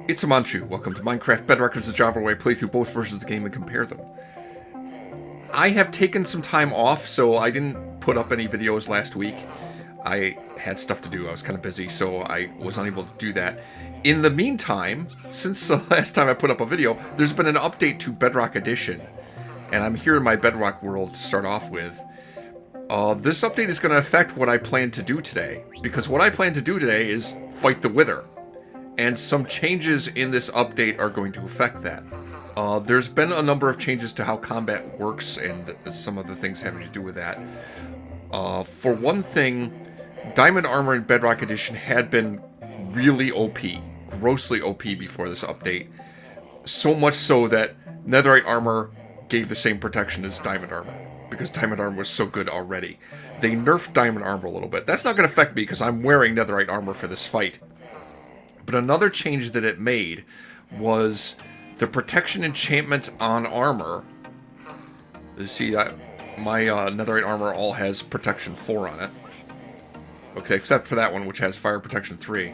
It's a Manchu. Welcome to Minecraft Bedrock is a Java where I play through both versions of the game and compare them. I have taken some time off, so I didn't put up any videos last week. I had stuff to do. I was kind of busy, so I was unable to do that. In the meantime, since the last time I put up a video, there's been an update to Bedrock Edition. And I'm here in my Bedrock world to start off with. This update is going to affect what I plan to do today. Because what I plan to do today is fight the Wither. And some changes in this update are going to affect that. There's been a number of changes to how combat works and some of the things having to do with that. For one thing, Diamond Armor in Bedrock Edition had been really OP, grossly OP before this update. So much so that Netherite Armor gave the same protection as Diamond Armor, because Diamond Armor was so good already. They nerfed Diamond Armor a little bit. That's not going to affect me because I'm wearing Netherite Armor for this fight. But another change that it made was the protection enchantment on armor. You see that my Netherite Armor all has protection 4 on it. Okay, except for that one, which has fire protection 3.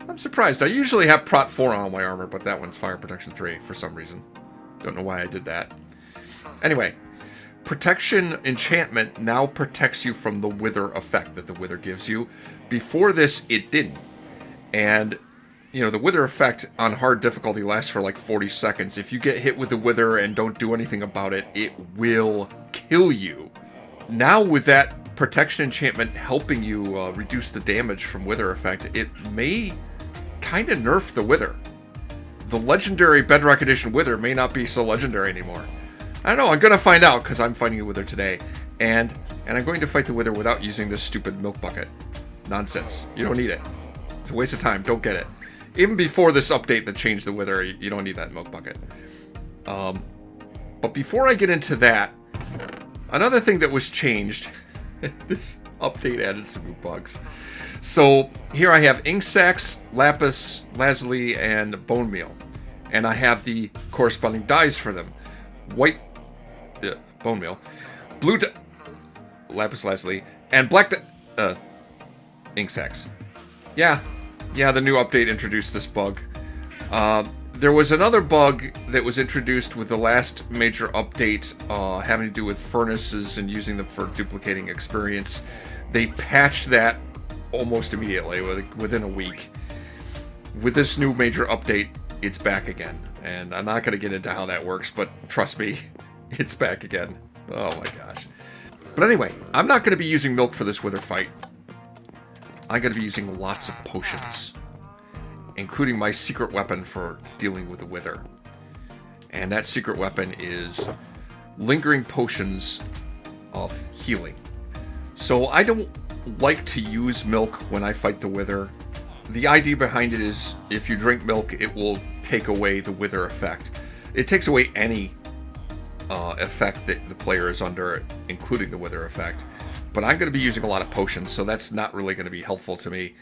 I'm surprised. I usually have prot 4 on my armor, but that one's fire protection 3 for some reason. Don't know why I did that. Anyway, protection enchantment now protects you from the wither effect that the wither gives you. Before this, it didn't. And, you know, the wither effect on hard difficulty lasts for like 40 seconds. If you get hit with the wither and don't do anything about it, it will kill you. Now with that protection enchantment helping you reduce the damage from wither effect, it may kind of nerf the wither. The legendary Bedrock Edition wither may not be so legendary anymore. I don't know, I'm going to find out because I'm fighting a wither today. And I'm going to fight the wither without using this stupid milk bucket. Nonsense. You don't need it. It's a waste of time. Don't get it. Even before this update that changed the wither, you don't need that milk bucket. But before I get into that, another thing that was changed, this update added some new bugs. So here I have ink sacs, lapis lazuli, and bone meal. And I have the corresponding dyes for them. White bone meal, blue lapis lazuli, and black ink sacs. Yeah, the new update introduced this bug. There was another bug that was introduced with the last major update having to do with furnaces and using them for duplicating experience. They patched that almost immediately, within a week. With this new major update, it's back again. And I'm not going to get into how that works, but trust me, it's back again. Oh my gosh. But anyway, I'm not going to be using milk for this wither fight. I'm going to be using lots of potions, including my secret weapon for dealing with the wither. And that secret weapon is lingering potions of healing. So I don't like to use milk when I fight the wither. The idea behind it is if you drink milk, it will take away the wither effect. It takes away any effect that the player is under, including the wither effect. But I'm going to be using a lot of potions, so that's not really going to be helpful to me.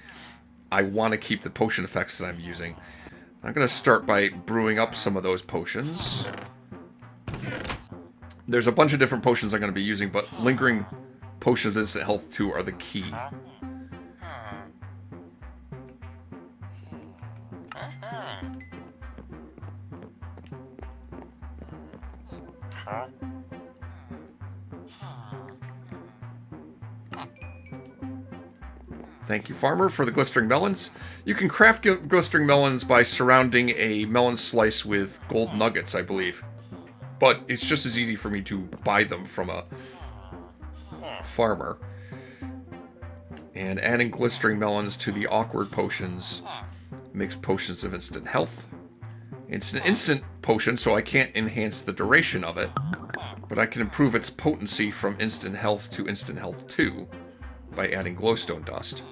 I want to keep the potion effects that I'm using. I'm going to start by brewing up some of those potions. There's a bunch of different potions I'm going to be using, but lingering potions of instant health 2 are the key. Thank you, Farmer, for the glistering melons. You can craft glistering melons by surrounding a melon slice with gold nuggets, I believe. But it's just as easy for me to buy them from a farmer. And adding glistering melons to the awkward potions makes potions of instant health. It's an instant potion, so I can't enhance the duration of it. But I can improve its potency from instant health to instant health 2 by adding glowstone dust.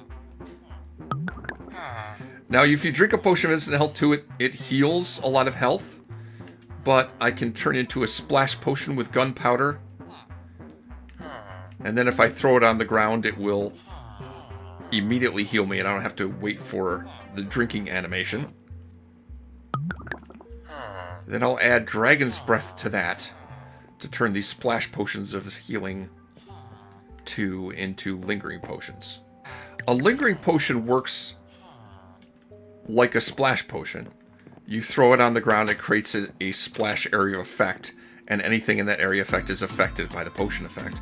Now, if you drink a potion of instant health 2, it heals a lot of health. But I can turn into a splash potion with gunpowder. And then if I throw it on the ground, it will immediately heal me, and I don't have to wait for the drinking animation. Then I'll add Dragon's Breath to that to turn these splash potions of healing into lingering potions. A lingering potion works like a splash potion. You throw it on the ground, it creates a splash area effect, and anything in that area effect is affected by the potion effect.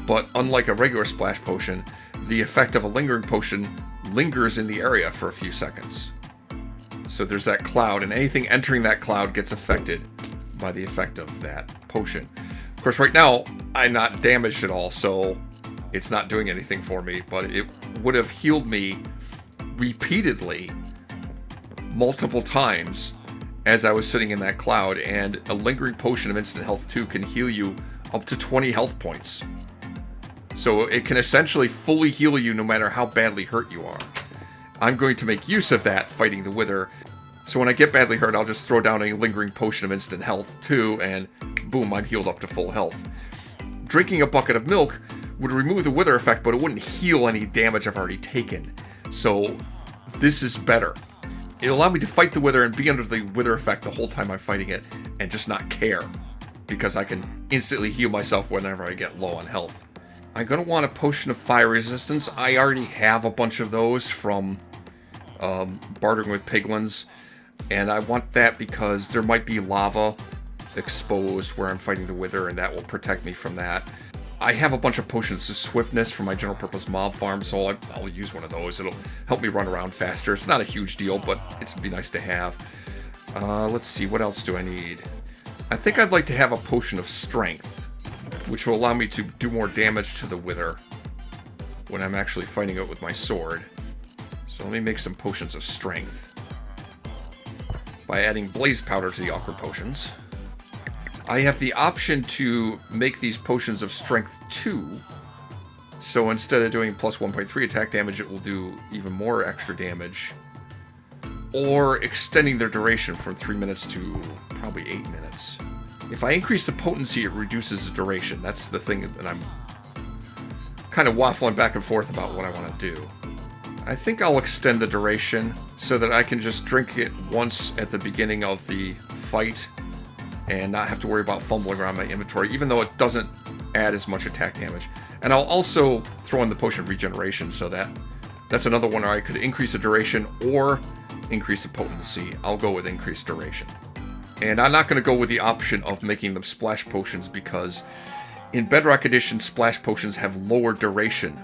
But unlike a regular splash potion, the effect of a lingering potion lingers in the area for a few seconds. So there's that cloud, and anything entering that cloud gets affected by the effect of that potion. Of course, right now, I'm not damaged at all, so it's not doing anything for me, but it would have healed me repeatedly, multiple times, as I was sitting in that cloud, and a lingering potion of instant health 2 can heal you up to 20 health points. So it can essentially fully heal you no matter how badly hurt you are. I'm going to make use of that fighting the Wither. So when I get badly hurt, I'll just throw down a lingering potion of instant health 2, and boom, I'm healed up to full health. Drinking a bucket of milk would remove the Wither effect, but it wouldn't heal any damage I've already taken. So this is better. It'll allow me to fight the Wither and be under the Wither effect the whole time I'm fighting it, and just not care, because I can instantly heal myself whenever I get low on health. I'm going to want a potion of fire resistance. I already have a bunch of those from bartering with piglins, and I want that because there might be lava exposed where I'm fighting the Wither, and that will protect me from that. I have a bunch of potions of swiftness for my general purpose mob farm, so I'll use one of those. It'll help me run around faster. It's not a huge deal, but it'd be nice to have. Let's see, what else do I need? I think I'd like to have a potion of strength, which will allow me to do more damage to the Wither when I'm actually fighting it with my sword. So let me make some potions of strength by adding blaze powder to the awkward potions. I have the option to make these potions of strength 2, so instead of doing plus 1.3 attack damage, it will do even more extra damage, or extending their duration from 3 minutes to probably 8 minutes. If I increase the potency, it reduces the duration. That's the thing that I'm kind of waffling back and forth about what I want to do. I think I'll extend the duration so that I can just drink it once at the beginning of the fight and not have to worry about fumbling around my inventory, even though it doesn't add as much attack damage. And I'll also throw in the potion of regeneration, so that's another one where I could increase the duration or increase the potency. I'll go with increased duration. And I'm not going to go with the option of making them splash potions, because in Bedrock Edition, splash potions have lower duration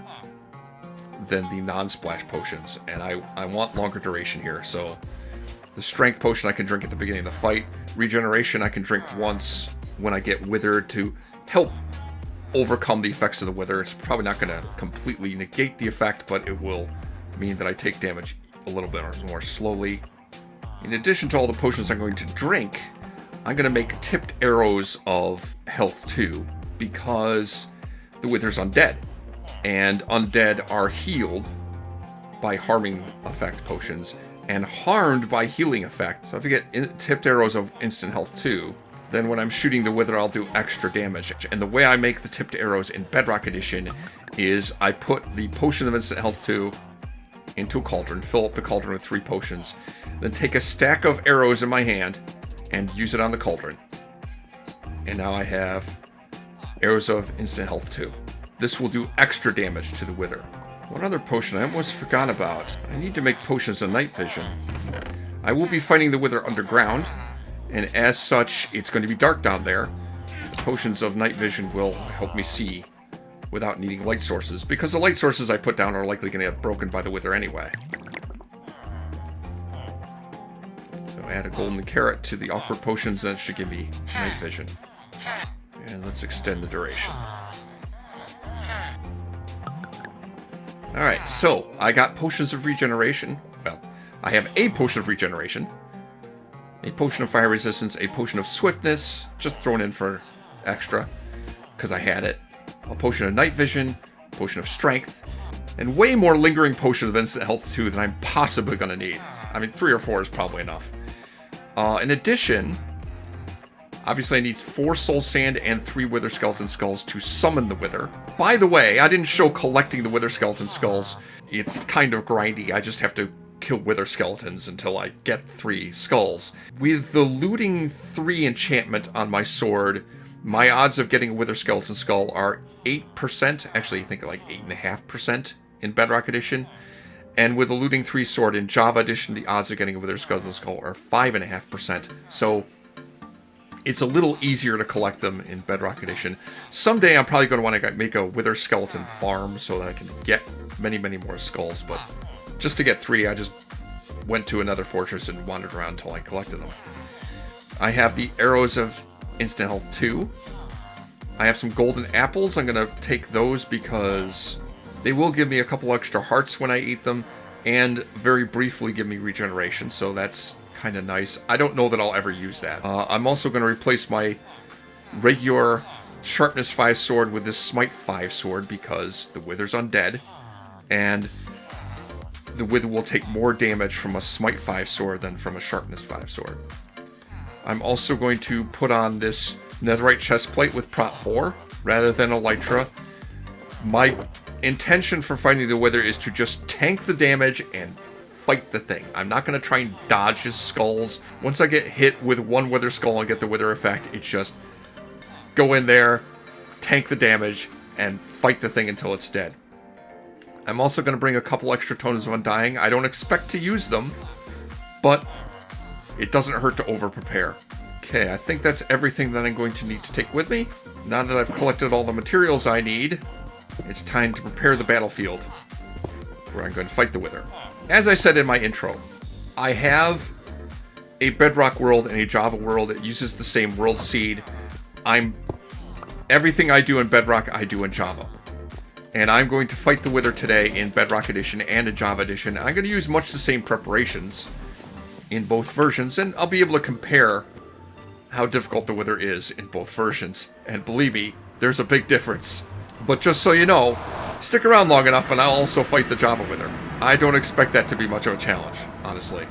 than the non-splash potions, and I want longer duration here. So the strength potion I can drink at the beginning of the fight. Regeneration I can drink once when I get withered to help overcome the effects of the Wither. It's probably not going to completely negate the effect, but it will mean that I take damage a little bit more slowly. In addition to all the potions I'm going to drink, I'm going to make tipped arrows of health 2, because the Wither's undead, and undead are healed by harming effect potions and harmed by healing effect. So if you get tipped arrows of instant health 2, then when I'm shooting the Wither, I'll do extra damage. And the way I make the tipped arrows in Bedrock Edition is I put the potion of instant health 2 into a cauldron, fill up the cauldron with 3 potions, then take a stack of arrows in my hand and use it on the cauldron. And now I have arrows of instant health 2. This will do extra damage to the Wither. One other potion I almost forgot about. I need to make potions of night vision. I will be fighting the Wither underground, and as such, it's going to be dark down there. Potions of night vision will help me see without needing light sources, because the light sources I put down are likely going to get broken by the Wither anyway. So add a golden carrot to the awkward potions, and it should give me night vision. And let's extend the duration. Alright, so I got potions of regeneration. Well, I have a potion of regeneration, a potion of fire resistance, a potion of swiftness, just thrown in for extra, because I had it, a potion of night vision, a potion of strength, and way more lingering potion of instant health 2 than I'm possibly going to need. I mean, 3 or 4 is probably enough. In addition, obviously I need 4 soul sand and 3 wither skeleton skulls to summon the Wither. By the way, I didn't show collecting the wither skeleton skulls. It's kind of grindy. I just have to kill wither skeletons until I get 3 skulls. With the looting 3 enchantment on my sword, my odds of getting a wither skeleton skull are 8%. Actually, I think like 8.5% in Bedrock Edition. And with the Looting 3 sword in Java Edition, the odds of getting a Wither Skeleton Skull are 5.5%. So it's a little easier to collect them in Bedrock Edition. Someday I'm probably going to want to make a Wither Skeleton farm so that I can get many, many more skulls. But just to get 3, I just went to another fortress and wandered around until I collected them. I have the Arrows of Instant Health 2. I have some golden apples. I'm going to take those because they will give me a couple extra hearts when I eat them, and very briefly give me regeneration, so that's kind of nice. I don't know that I'll ever use that. I'm also going to replace my regular Sharpness 5 sword with this Smite 5 sword because the Wither's undead, and the Wither will take more damage from a Smite 5 sword than from a Sharpness 5 sword. I'm also going to put on this Netherite chestplate with Prot 4 rather than Elytra. My intention for fighting the Wither is to just tank the damage and fight the thing. I'm not going to try and dodge his skulls. Once I get hit with one Wither skull and get the Wither effect, it's just go in there, tank the damage, and fight the thing until it's dead. I'm also going to bring a couple extra Totems of Undying. I don't expect to use them, but it doesn't hurt to over-prepare. Okay, I think that's everything that I'm going to need to take with me. Now that I've collected all the materials I need, it's time to prepare the battlefield, where I'm going to fight the Wither. As I said in my intro, I have a Bedrock world and a Java world. It uses the same world seed. Everything I do in Bedrock, I do in Java. And I'm going to fight the Wither today in Bedrock Edition and in Java Edition. I'm going to use much the same preparations in both versions, and I'll be able to compare how difficult the Wither is in both versions. And believe me, there's a big difference. But just so you know, stick around long enough and I'll also fight the Java Wither. I don't expect that to be much of a challenge, honestly.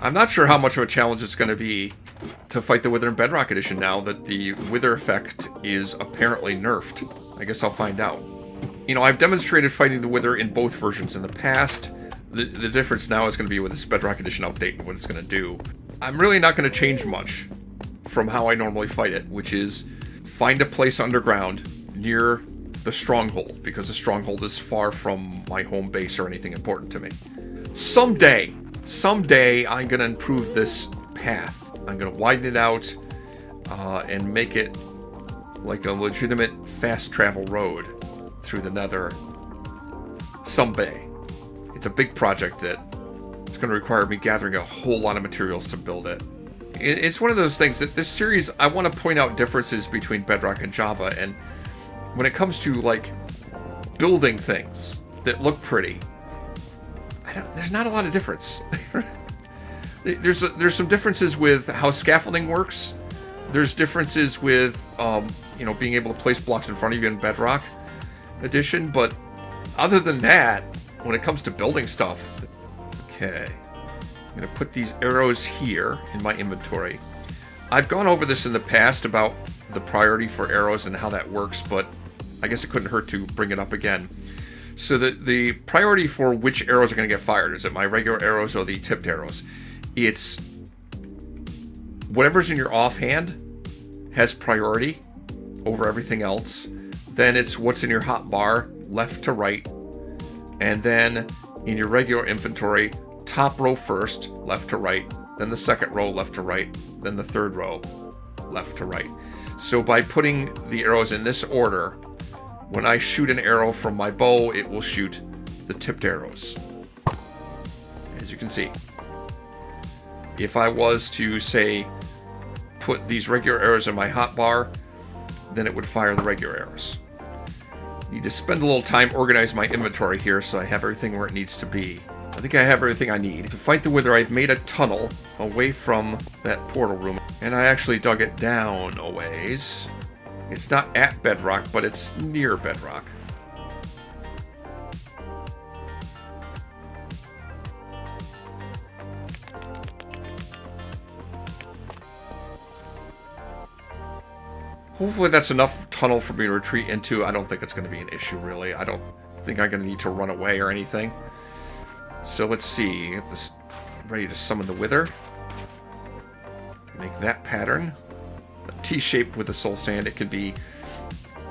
I'm not sure how much of a challenge it's going to be to fight the Wither in Bedrock Edition now that the Wither effect is apparently nerfed. I guess I'll find out. You know, I've demonstrated fighting the Wither in both versions in the past. The difference now is going to be with this Bedrock Edition update and what it's going to do. I'm really not going to change much from how I normally fight it, which is find a place underground near the stronghold, because the stronghold is far from my home base or anything important to me. Someday I'm going to improve this path. I'm going to widen it out and make it like a legitimate fast travel road through the Nether someday. It's a big project that it's going to require me gathering a whole lot of materials to build it. It's one of those things that this series, I want to point out differences between Bedrock and Java, and when it comes to like building things that look pretty, there's not a lot of difference. There's some differences with how scaffolding works. There's differences with being able to place blocks in front of you in Bedrock Edition, but other than that, when it comes to building stuff, okay, I'm going to put these arrows here in my inventory. I've gone over this in the past about the priority for arrows and how that works, but I guess it couldn't hurt to bring it up again. So the priority for which arrows are going to get fired, is it my regular arrows or the tipped arrows? It's whatever's in your offhand has priority over everything else. Then it's what's in your hotbar, left to right. And then in your regular inventory, top row first, left to right. Then the second row, left to right. Then the third row, left to right. So by putting the arrows in this order, when I shoot an arrow from my bow, it will shoot the tipped arrows, as you can see. If I was to, say, put these regular arrows in my hotbar, then it would fire the regular arrows. Need to spend a little time organizing my inventory here so I have everything where it needs to be. I think I have everything I need. To fight the Wither, I've made a tunnel away from that portal room, and I actually dug it down a ways. It's not at Bedrock, but it's near Bedrock. Hopefully that's enough tunnel for me to retreat into. I don't think it's going to be an issue, really. I don't think I'm going to need to run away or anything. So let's see. Get this ready to summon the Wither. Make that pattern. A T-shape with the soul sand. It can be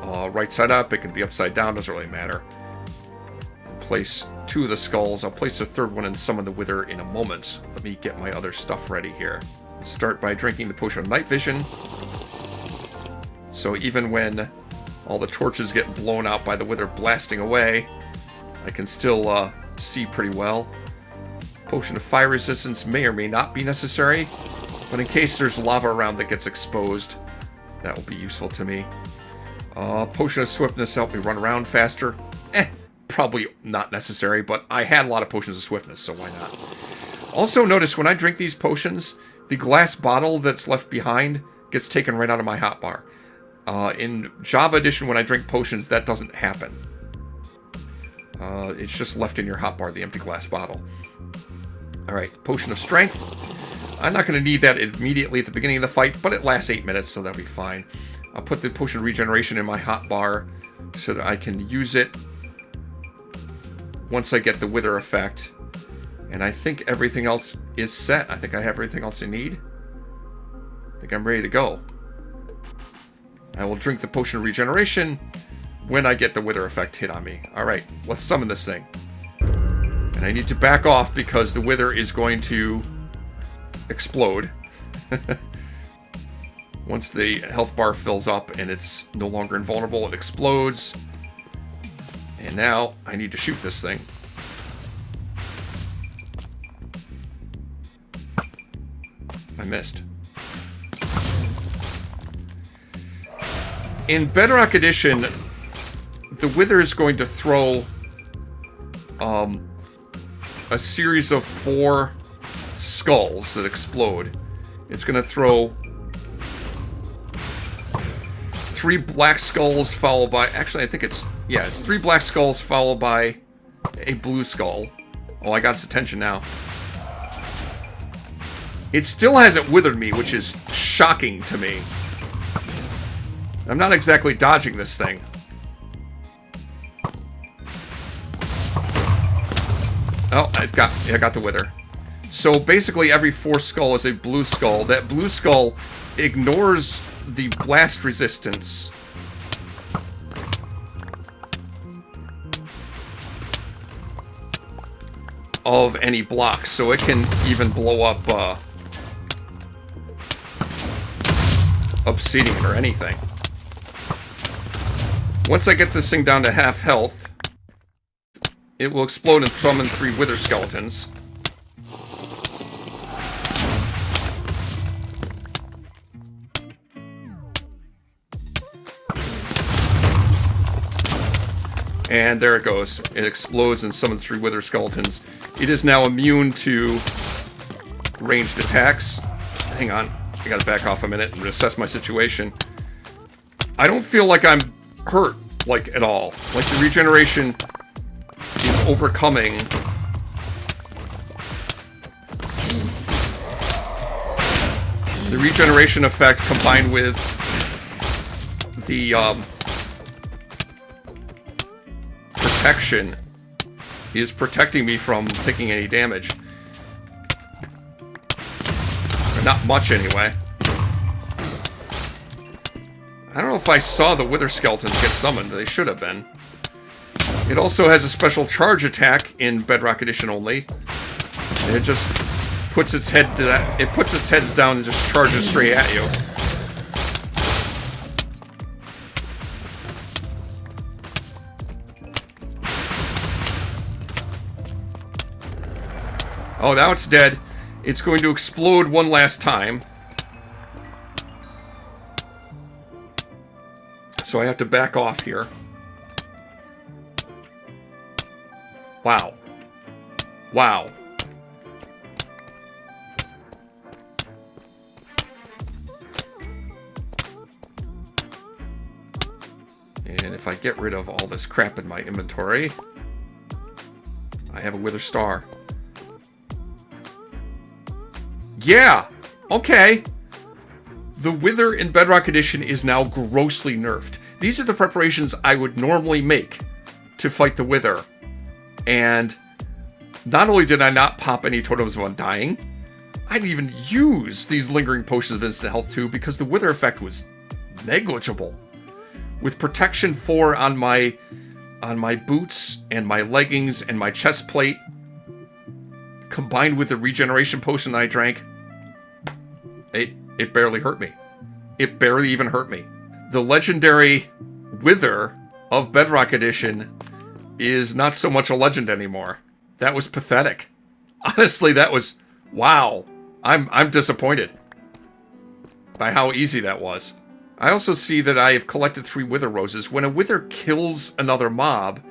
right side up. It can be upside down. Doesn't really matter. place 2 of the skulls. I'll place the 3rd one and summon the Wither in a moment. Let me get my other stuff ready here. Start by drinking the potion of night vision. So even when all the torches get blown out by the Wither blasting away, I can still see pretty well. Potion of fire resistance may or may not be necessary, but in case there's lava around that gets exposed, that will be useful to me. Potion of swiftness to help me run around faster. Probably not necessary, but I had a lot of potions of swiftness, so why not? Also notice when I drink these potions, the glass bottle that's left behind gets taken right out of my hotbar. In Java Edition, when I drink potions, that doesn't happen. It's just left in your hotbar, the empty glass bottle. Alright, Potion of Strength. I'm not going to need that immediately at the beginning of the fight, but it lasts 8 minutes, so that'll be fine. I'll put the Potion of Regeneration in my hotbar so that I can use it once I get the Wither effect. And I think everything else is set. I think I have everything else I need. I think I'm ready to go. I will drink the Potion of Regeneration when I get the Wither effect hit on me. Alright, let's summon this thing. And I need to back off because the Wither is going to explode. Once the health bar fills up and it's no longer invulnerable, it explodes. And now I need to shoot this thing. I missed. In Bedrock Edition, the Wither is going to throw a series of 4 skulls that explode. It's going to throw 3 black skulls followed by... Actually, I think it's 3 black skulls followed by a blue skull. Oh, I got its attention now. It still hasn't withered me, which is shocking to me. I'm not exactly dodging this thing. Oh, I got the Wither. So basically every 4 skull is a blue skull. That blue skull ignores the blast resistance of any blocks, so it can even blow up obsidian or anything. Once I get this thing down to half health, it will explode and summon 3 Wither skeletons. And there it goes. It explodes and summons 3 Wither skeletons. It is now immune to ranged attacks. Hang on. I gotta back off a minute and assess my situation. I don't feel like I'm hurt, like, at all. Like, the regeneration is overcoming the regeneration effect combined with the protection is protecting me from taking any damage. Or not much, anyway. I don't know if I saw the Wither skeletons get summoned. They should have been. It also has a special charge attack in Bedrock Edition only. And it just puts its head to that. It puts its heads down and just charges straight at you. Oh, now it's dead. It's going to explode one last time. So I have to back off here. Wow. Wow. And if I get rid of all this crap in my inventory, I have a Wither Star. Yeah! Okay! The Wither in Bedrock Edition is now grossly nerfed. These are the preparations I would normally make to fight the Wither. And not only did I not pop any Totems of Undying, I didn't even use these Lingering Potions of Instant Health too, because the Wither effect was negligible. With Protection 4 on my on my boots and my leggings and my chest plate, combined with the regeneration potion that I drank, it barely hurt me. It barely even hurt me. The legendary Wither of Bedrock Edition is not so much a legend anymore. That was pathetic. Honestly, that was... wow. I'm disappointed by how easy that was. I also see that I have collected 3 Wither Roses. When a Wither kills another mob,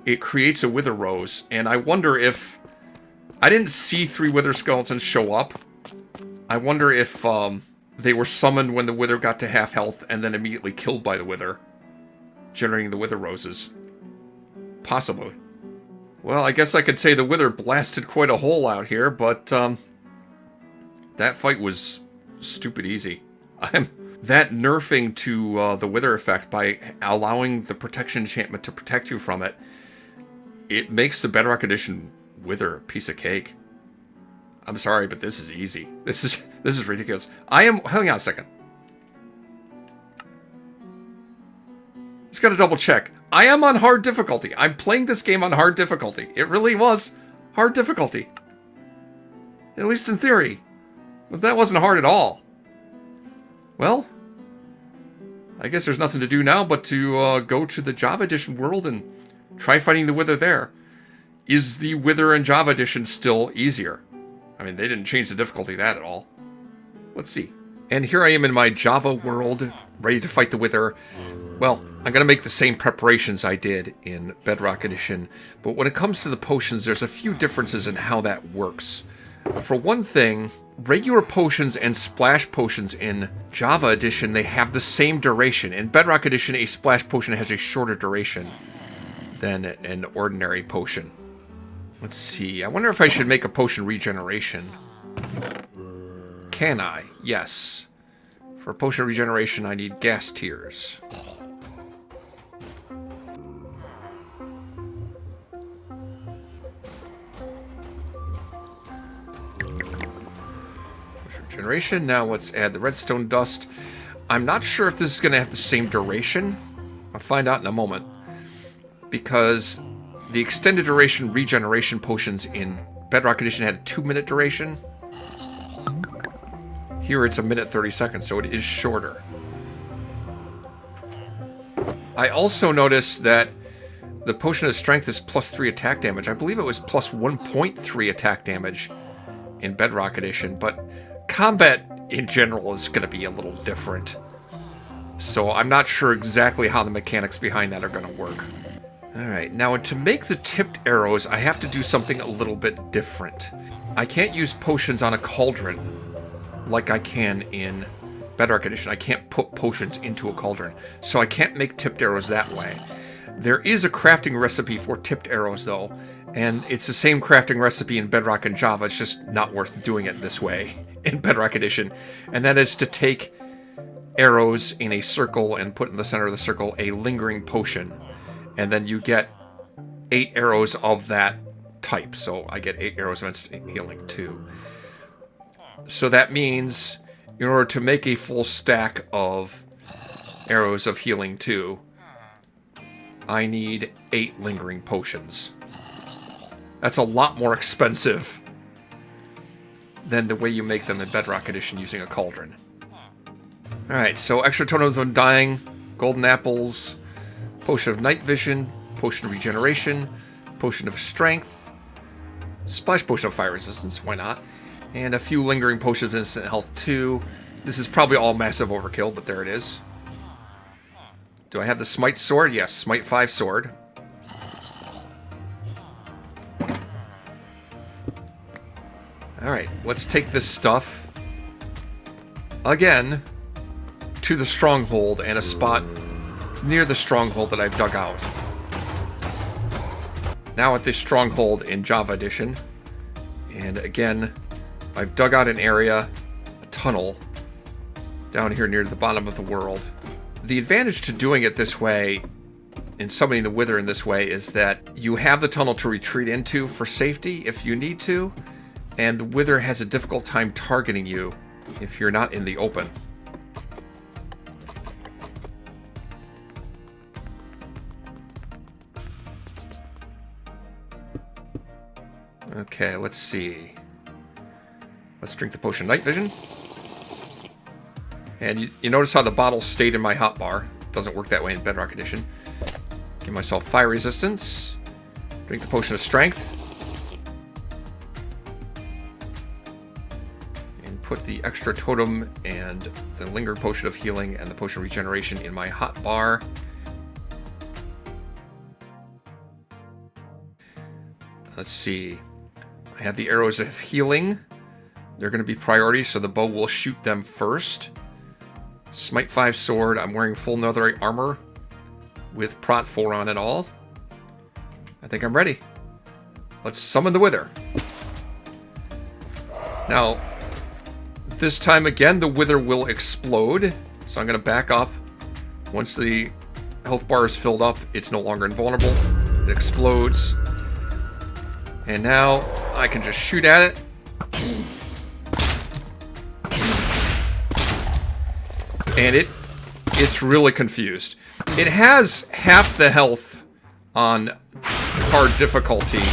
it creates a Wither Rose. And I wonder if... I didn't see 3 Wither Skeletons show up. I wonder if they were summoned when the Wither got to half health and then immediately killed by the Wither, generating the Wither Roses. Possibly. Well, I guess I could say the Wither blasted quite a hole out here, but that fight was stupid easy. That nerfing to the Wither effect by allowing the protection enchantment to protect you from it, it makes the Bedrock Edition Wither a piece of cake. I'm sorry, but this is easy. This is ridiculous. Hang on a second. Just gotta double check. I am on hard difficulty. I'm playing this game on hard difficulty. It really was hard difficulty. At least in theory. But that wasn't hard at all. Well, I guess there's nothing to do now but to go to the Java Edition world and try fighting the Wither there. Is the Wither in Java Edition still easier? I mean, they didn't change the difficulty of that at all. Let's see. And here I am in my Java world, ready to fight the Wither. Well, I'm going to make the same preparations I did in Bedrock Edition, but when it comes to the potions, there's a few differences in how that works. For one thing, regular potions and splash potions in Java Edition, they have the same duration. In Bedrock Edition, a splash potion has a shorter duration than an ordinary potion. Let's see. I wonder if I should make a potion regeneration. Can I? Yes. For potion regeneration, I need gas tears. Potion regeneration. Now let's add the redstone dust. I'm not sure if this is going to have the same duration. I'll find out in a moment. Because the extended duration regeneration potions in Bedrock Edition had a 2-minute duration. Here it's 1 minute 30 seconds, so it is shorter. I also noticed that the potion of strength is +3 attack damage. I believe it was +1.3 attack damage in Bedrock Edition, but combat in general is going to be a little different. So I'm not sure exactly how the mechanics behind that are going to work. Alright, now to make the tipped arrows, I have to do something a little bit different. I can't use potions on a cauldron like I can in Bedrock Edition. I can't put potions into a cauldron, so I can't make tipped arrows that way. There is a crafting recipe for tipped arrows, though, and it's the same crafting recipe in Bedrock and Java. It's just not worth doing it this way in Bedrock Edition, and that is to take arrows in a circle and put in the center of the circle a lingering potion. And then you get 8 arrows of that type. So I get 8 arrows of instant healing too. So that means in order to make a full stack of arrows of healing 2, I need 8 lingering potions. That's a lot more expensive than the way you make them in Bedrock Edition using a cauldron. Alright, so extra totems of dying, golden apples, potion of night vision, potion of regeneration, potion of strength, splash potion of fire resistance, why not? And a few lingering potions of instant health too. This is probably all massive overkill, but there it is. Do I have the smite sword? Yes, smite 5 sword. Alright, let's take this stuff again to the stronghold and a spot near the stronghold that I've dug out. Now at this stronghold in Java Edition, and again, I've dug out an area, a tunnel, down here near the bottom of the world. The advantage to doing it this way, and summoning the Wither in this way, is that you have the tunnel to retreat into for safety if you need to, and the Wither has a difficult time targeting you if you're not in the open. Okay, let's see. Let's drink the potion of night vision. And you notice how the bottle stayed in my hotbar. Doesn't work that way in Bedrock Edition. Give myself fire resistance. Drink the potion of strength. And put the extra totem and the linger potion of healing and the potion of regeneration in my hotbar. Let's see. I have the arrows of healing. They're going to be priority, so the bow will shoot them first. Smite 5 sword. I'm wearing full netherite armor with prot 4 on it all. I think I'm ready. Let's summon the Wither. Now, this time again, the Wither will explode. So I'm going to back up. Once the health bar is filled up, it's no longer invulnerable. It explodes. And now I can just shoot at it. And it's really confused. It has half the health on hard difficulty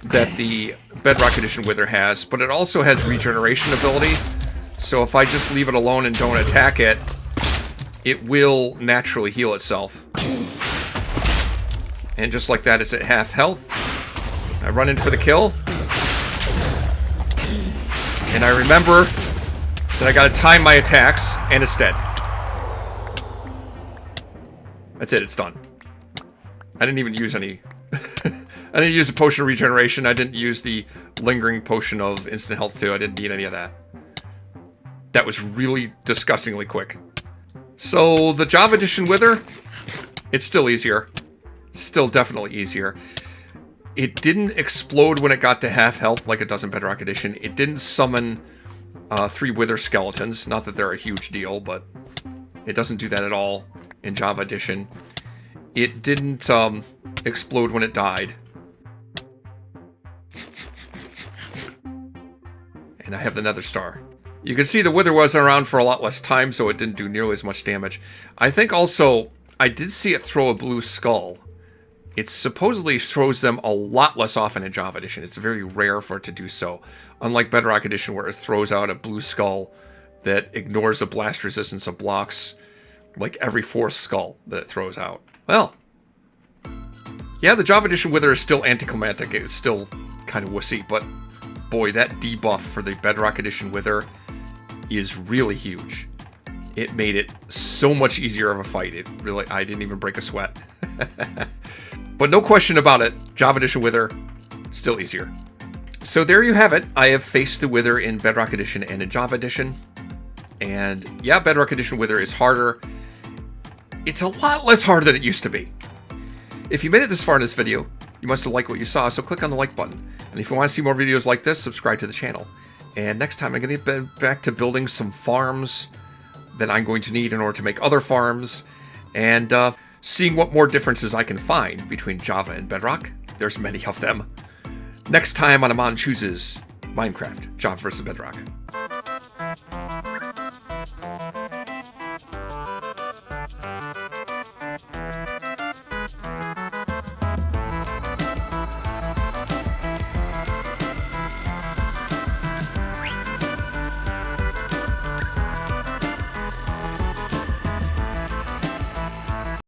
that the Bedrock Edition Wither has, but it also has regeneration ability. So if I just leave it alone and don't attack it, it will naturally heal itself. And just like that, it's at half health. I run in for the kill. And I remember that I gotta time my attacks, and it's dead. That's it, it's done. I didn't even use any... I didn't use a potion of regeneration, I didn't use the lingering potion of instant health too, I didn't need any of that. That was really disgustingly quick. So, the Java Edition Wither, it's still easier. Still definitely easier. It didn't explode when it got to half health like it does in Bedrock Edition. It didn't summon 3 Wither skeletons. Not that they're a huge deal, but it doesn't do that at all in Java Edition. It didn't explode when it died. And I have the Nether Star. You can see the Wither wasn't around for a lot less time, so it didn't do nearly as much damage. I think also, I did see it throw a blue skull. It supposedly throws them a lot less often in Java Edition. It's very rare for it to do so. Unlike Bedrock Edition, where it throws out a blue skull that ignores the blast resistance of blocks like every 4th skull that it throws out. Well, yeah, the Java Edition Wither is still anticlimactic. It's still kind of wussy, but boy, that debuff for the Bedrock Edition Wither is really huge. It made it so much easier of a fight. It really, I didn't even break a sweat. But no question about it, Java Edition Wither, still easier. So there you have it. I have faced the Wither in Bedrock Edition and in Java Edition. And yeah, Bedrock Edition Wither is harder. It's a lot less hard than it used to be. If you made it this far in this video, you must have liked what you saw, so click on the like button. And if you want to see more videos like this, subscribe to the channel. And next time I'm going to get back to building some farms that I'm going to need in order to make other farms. And seeing what more differences I can find between Java and Bedrock. There's many of them. Next time on Amon Chooses Minecraft, Java vs. Bedrock.